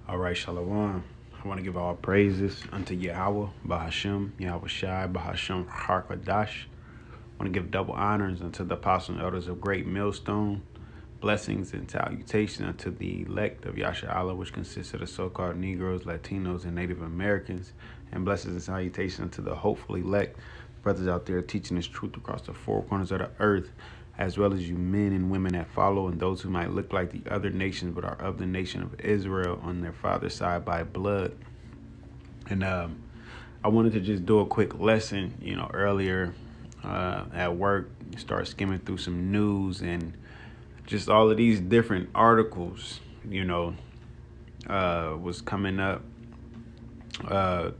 All right, Shalom. I want to give all praises unto Yahawah, BAHASHAM, YAHAWASHI, BAHASHAM, QADASH. I want to give double honors unto the apostles and elders of Great Millstone. Blessings and salutations unto the elect of Yasha, which consists of the so-called Negroes, Latinos, and Native Americans. And blessings and salutations unto the hopeful elect, brothers out there teaching this truth across the four corners of the earth, as well as you men and women that follow, and those who might look like the other nations but are of the nation of Israel on their father's side by blood. And I wanted to just do a quick lesson, earlier at work, start skimming through some news and just all of these different articles, was coming up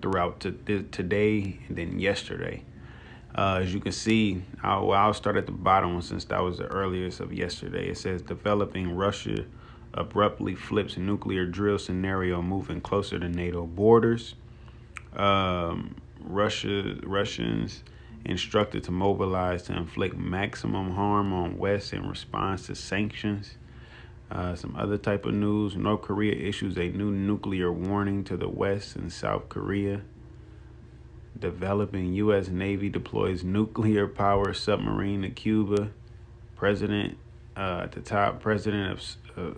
throughout today and then yesterday. As you can see, I'll start at the bottom since that was the earliest of yesterday. It says, developing Russia abruptly flips nuclear drill scenario, moving closer to NATO borders. Russians instructed to mobilize to inflict maximum harm on West in response to sanctions. Some other type of news. North Korea issues a new nuclear warning to the West and South Korea. Developing U.S. Navy deploys nuclear power submarine to Cuba. President of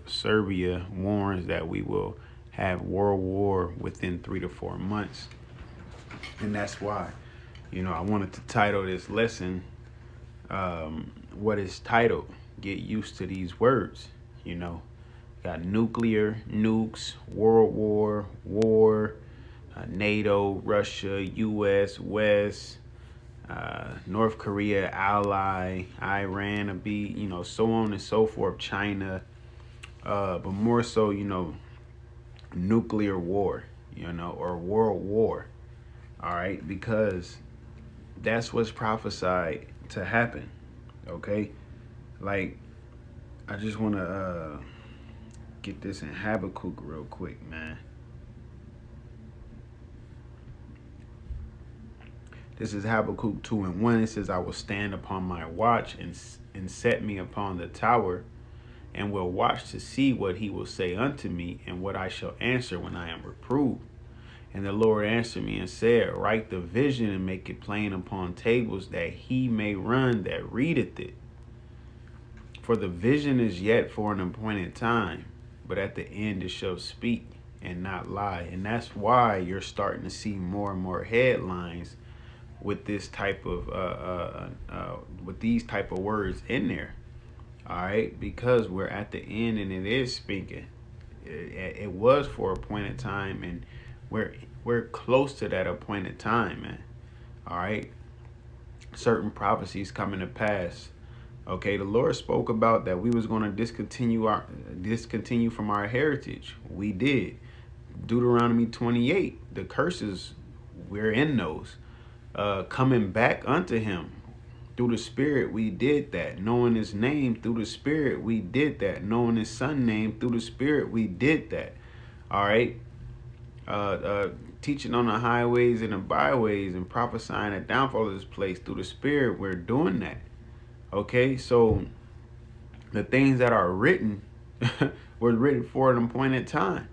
Serbia warns that we will have world war within 3 to 4 months. And that's why, I wanted to title this lesson, what is titled, Get Used to These Words. Got nuclear, nukes, world war, NATO, Russia, U.S., West, North Korea, ally, Iran, so on and so forth, China, but more so, nuclear war, or world war, all right, because that's what's prophesied to happen, okay? Like, I just want to get this in Habakkuk real quick, man. This is Habakkuk 2:1. It says, I will stand upon my watch and set me upon the tower, and will watch to see what he will say unto me, and what I shall answer when I am reproved. And the Lord answered me and said, write the vision and make it plain upon tables, that he may run that readeth it. For the vision is yet for an appointed time, but at the end it shall speak and not lie. And that's why you're starting to see more and more headlines with this type of with these type of words in there, all right, because we're at the end and it is speaking. It was for appointed time, and we're close to that appointed time, man. All right, certain prophecies coming to pass. Okay, the Lord spoke about that we was going to discontinue from our heritage. We did. Deuteronomy 28, the curses, we're in those. Coming back unto him through the Spirit, we did that. Knowing his name through the Spirit, we did that. Knowing his son name through the Spirit, we did that. All right. Teaching on the highways and the byways and prophesying the downfall of this place through the Spirit, we're doing that. Okay, so the things that are written were written for an appointed time.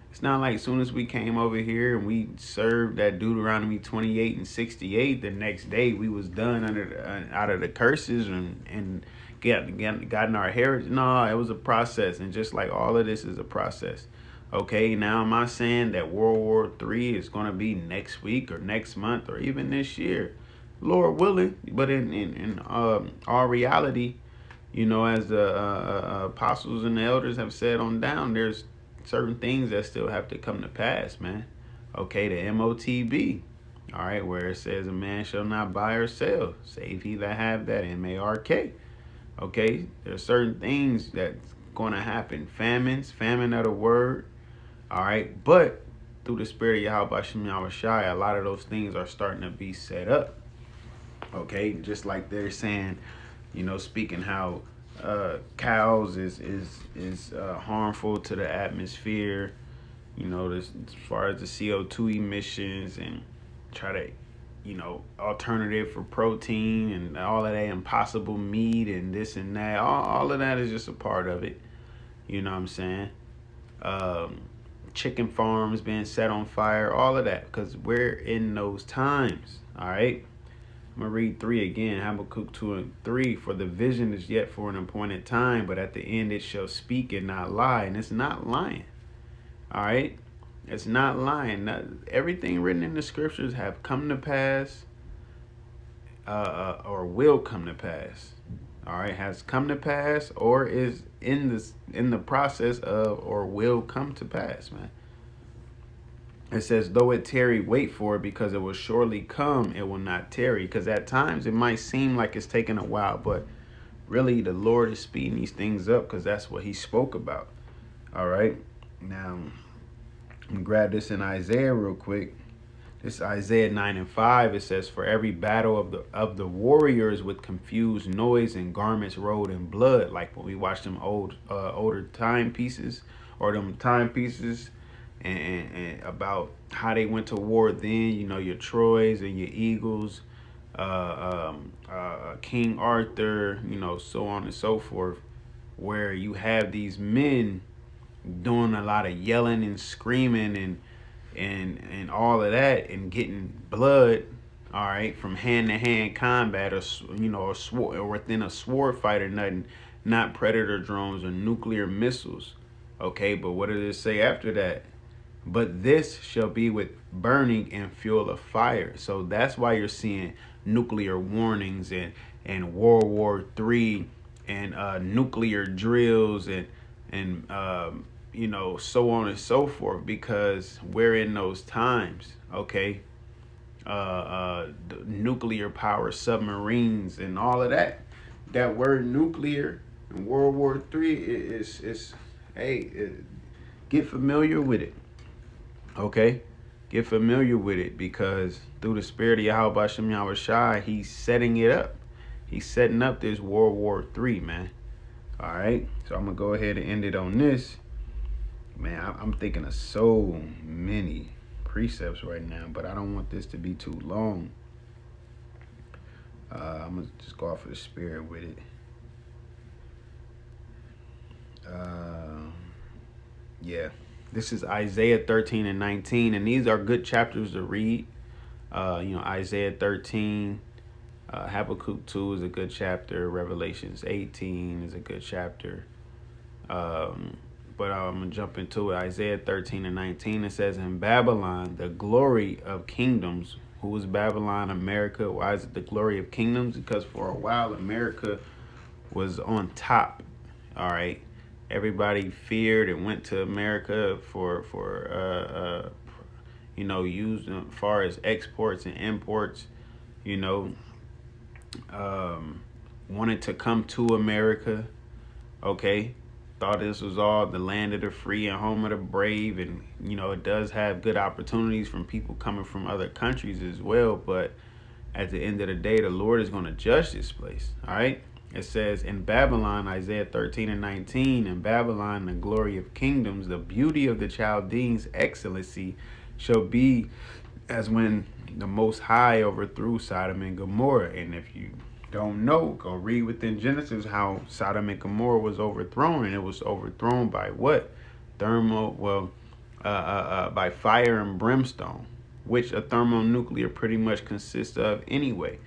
It's not like as soon as we came over here and we served that Deuteronomy 28 and 68, the next day we was done out of the curses and gotten our heritage. No, it was a process, and just like all of this is a process. Okay, now am I saying that World War III is going to be next week or next month or even this year? Lord willing, but in all reality, as the apostles and the elders have said on down, there's certain things that still have to come to pass, man. Okay, the MOTB, all right, where it says a man shall not buy or sell, save he that have that MARK. Okay, there's certain things that's going to happen. Famine of the word, all right, but through the Spirit of YAHAWASHI, a lot of those things are starting to be set up. Okay, just like they're saying, speaking how cows is harmful to the atmosphere, as far as the CO2 emissions, and try to, alternative for protein and all of that impossible meat and this and that. All of that is just a part of it. You know what I'm saying? chicken farms being set on fire, all of that, because we're in those times. All right. I'm going to read 3 again, Habakkuk 2 and 3. For the vision is yet for an appointed time, but at the end it shall speak and not lie. And it's not lying. All right. It's not lying. Everything written in the scriptures have come to pass, or will come to pass. All right. Has come to pass or is in the process of or will come to pass, man. It says, though it tarry, wait for it, because it will surely come, it will not tarry. Because at times it might seem like it's taking a while, but really the Lord is speeding these things up because that's what he spoke about. All right. Now, I'm going to grab this in Isaiah real quick. This Isaiah 9 and 5. It says, for every battle of the warriors with confused noise and garments rolled in blood, like when we watch them older timepieces or them timepieces. And about how they went to war then, you know, your Troys and your Eagles, King Arthur, you know, so on and so forth, where you have these men doing a lot of yelling and screaming and all of that and getting blood, all right, from hand-to-hand combat, or, you know, or within a sword fight or nothing, not predator drones or nuclear missiles. Okay, but what did it say after that? But this shall be with burning and fuel of fire. So that's why you're seeing nuclear warnings and World War III and nuclear drills and you know, so on and so forth, because we're in those times. Okay, the nuclear power submarines and all of that. That word nuclear in World War III is get familiar with it. Okay, get familiar with it, because through the spirit of YAHAWASHI, he's setting it up. He's setting up this World War III, man. All right, so I'm gonna go ahead and end it on this. Man, I'm thinking of so many precepts right now, but I don't want this to be too long. I'm gonna just go off of the spirit with it. Yeah. This is Isaiah 13 and 19, and these are good chapters to read. You know, Isaiah 13, Habakkuk 2 is a good chapter. Revelations 18 is a good chapter. But I'm going to jump into it. Isaiah 13 and 19, it says, in Babylon, the glory of kingdoms. Who is Babylon? America. Why is it the glory of kingdoms? Because for a while, America was on top. All right. Everybody feared and went to America for you know, used as far as exports and imports, you know, wanted to come to America. Okay, thought this was all the land of the free and home of the brave, and you know, it does have good opportunities from people coming from other countries as well, but at the end of the day, the Lord is going to judge this place. All right. It says, in Babylon, Isaiah 13 and 19, in Babylon, the glory of kingdoms, the beauty of the Chaldeans' excellency shall be as when the Most High overthrew Sodom and Gomorrah. And if you don't know, go read within Genesis how Sodom and Gomorrah was overthrown. And it was overthrown by what? By fire and brimstone, which a thermonuclear pretty much consists of anyway.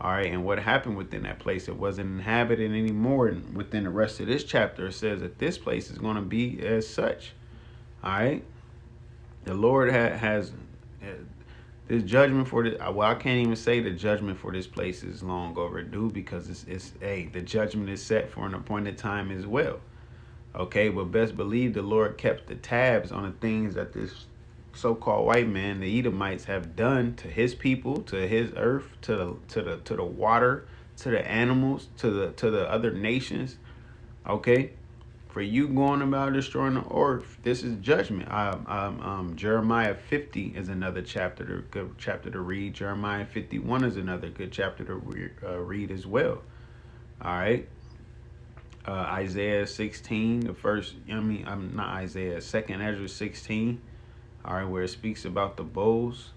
All right, and what happened within that place? It wasn't inhabited anymore. And within the rest of this chapter, it says that this place is going to be as such. All right, the Lord has this judgment for this. Well, I can't even say the judgment for this place is long overdue, because the judgment is set for an appointed time as well. Okay, but best believe the Lord kept the tabs on the things that this so-called white man, the Edomites, have done to his people, to his earth, to the water, to the animals, to the other nations. Okay, for you going about destroying the earth, this is judgment. Jeremiah 50 is another good chapter to read. Jeremiah 51 is another good chapter to read as well. All right. Isaiah 16, second Ezra 16. All right, where it speaks about the bowls.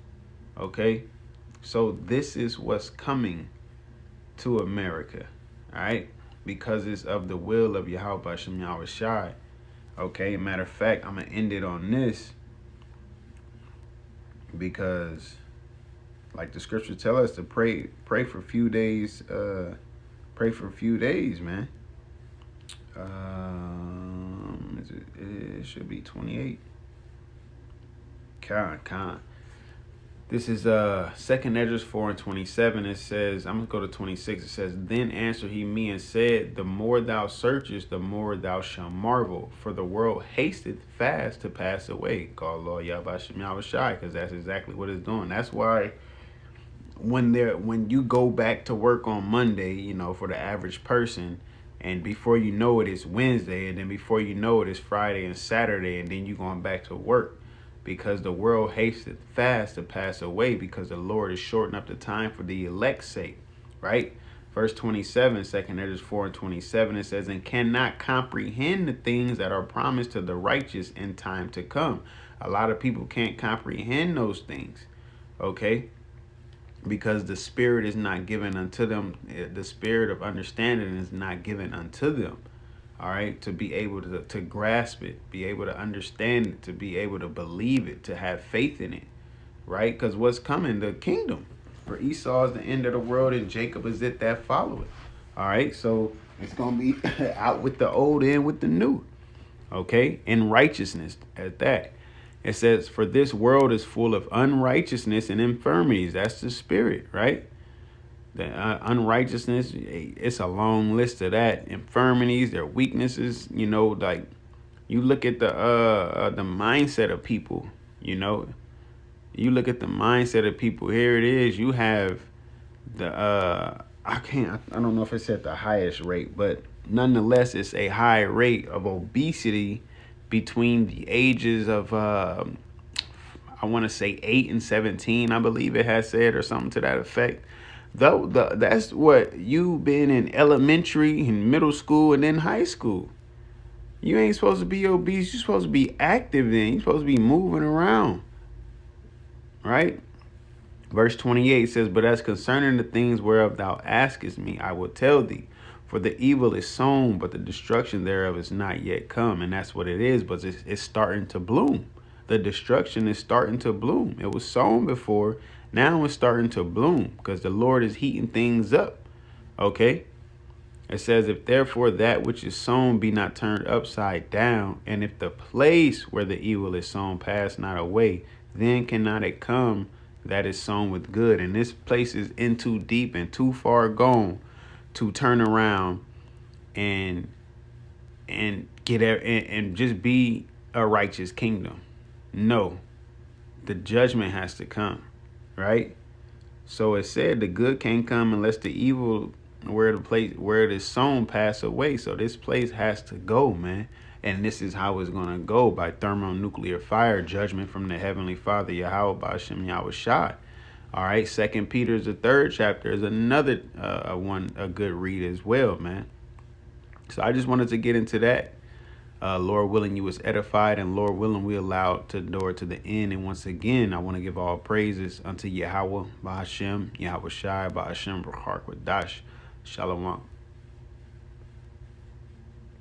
Okay, so this is what's coming to America. All right, because it's of the will of YAHAWASHI. Okay, matter of fact, I'm gonna end it on this because, like the scriptures tell us to pray for a few days. Pray for a few days, man. It should be 28. Con. This is 2nd Esdras 4:27. It says, I'm gonna go to 26. It says, then answered he me and said, the more thou searchest, the more thou shalt marvel, for the world hasteth fast to pass away. Call Lord YAHAWASHI, because that's exactly what it's doing. That's why when you go back to work on Monday, you know, for the average person, and before you know it, it's Wednesday, and then before you know it, it's Friday and Saturday, and then you going back to work, because the world hasteth fast to pass away, because the Lord is shortening up the time for the elect's sake, right? Verse 27, 2nd Esdras 4:27, it says, and cannot comprehend the things that are promised to the righteous in time to come. A lot of people can't comprehend those things, okay? Because the spirit is not given unto them. The spirit of understanding is not given unto them. All right, to be able to grasp it, be able to understand it, to be able to believe it, to have faith in it, right? Because what's coming? The kingdom. For Esau is the end of the world, and Jacob is it that follow it. All right, so it's going to be out with the old, in with the new. Okay, in righteousness at that. It says, for this world is full of unrighteousness and infirmities. That's the spirit, right? The unrighteousness, it's a long list of that. Infirmities, their weaknesses, you know, like you look at the mindset of people, you know. You look at the mindset of people. Here it is. You have the I don't know if it's at the highest rate, but nonetheless, it's a high rate of obesity between the ages of I want to say 8 and 17, I believe it has said, or something to that effect. Though that's what you've been in elementary and middle school and then high school. You ain't supposed to be obese. You're supposed to be active then. You're supposed to be moving around, right? Verse 28 says, but as concerning the things whereof thou askest me, I will tell thee. For the evil is sown, but the destruction thereof is not yet come. And that's what it is, but it's starting to bloom. The destruction is starting to bloom. It was sown before. Now it's starting to bloom because the Lord is heating things up. Okay? It says, if therefore that which is sown be not turned upside down, and if the place where the evil is sown pass not away, then cannot it come that is sown with good. And this place is in too deep and too far gone to turn around and get and just be a righteous kingdom. No, the judgment has to come, right? So it said the good can't come unless the evil where it is sown pass away. So this place has to go, man. And this is how it's going to go, by thermonuclear fire, judgment from the Heavenly Father, Yahawah, BAHASHAM, YAHWASHI. All right, 2nd Peter, the 3rd chapter, is another a good read as well, man. So I just wanted to get into that. Lord willing, you was edified, and Lord willing, we allowed to door to the end. And once again, I want to give all praises unto Yahawah, BAHASHAM, YAHWASHI, BAHASHAM, QADASH. Shalom.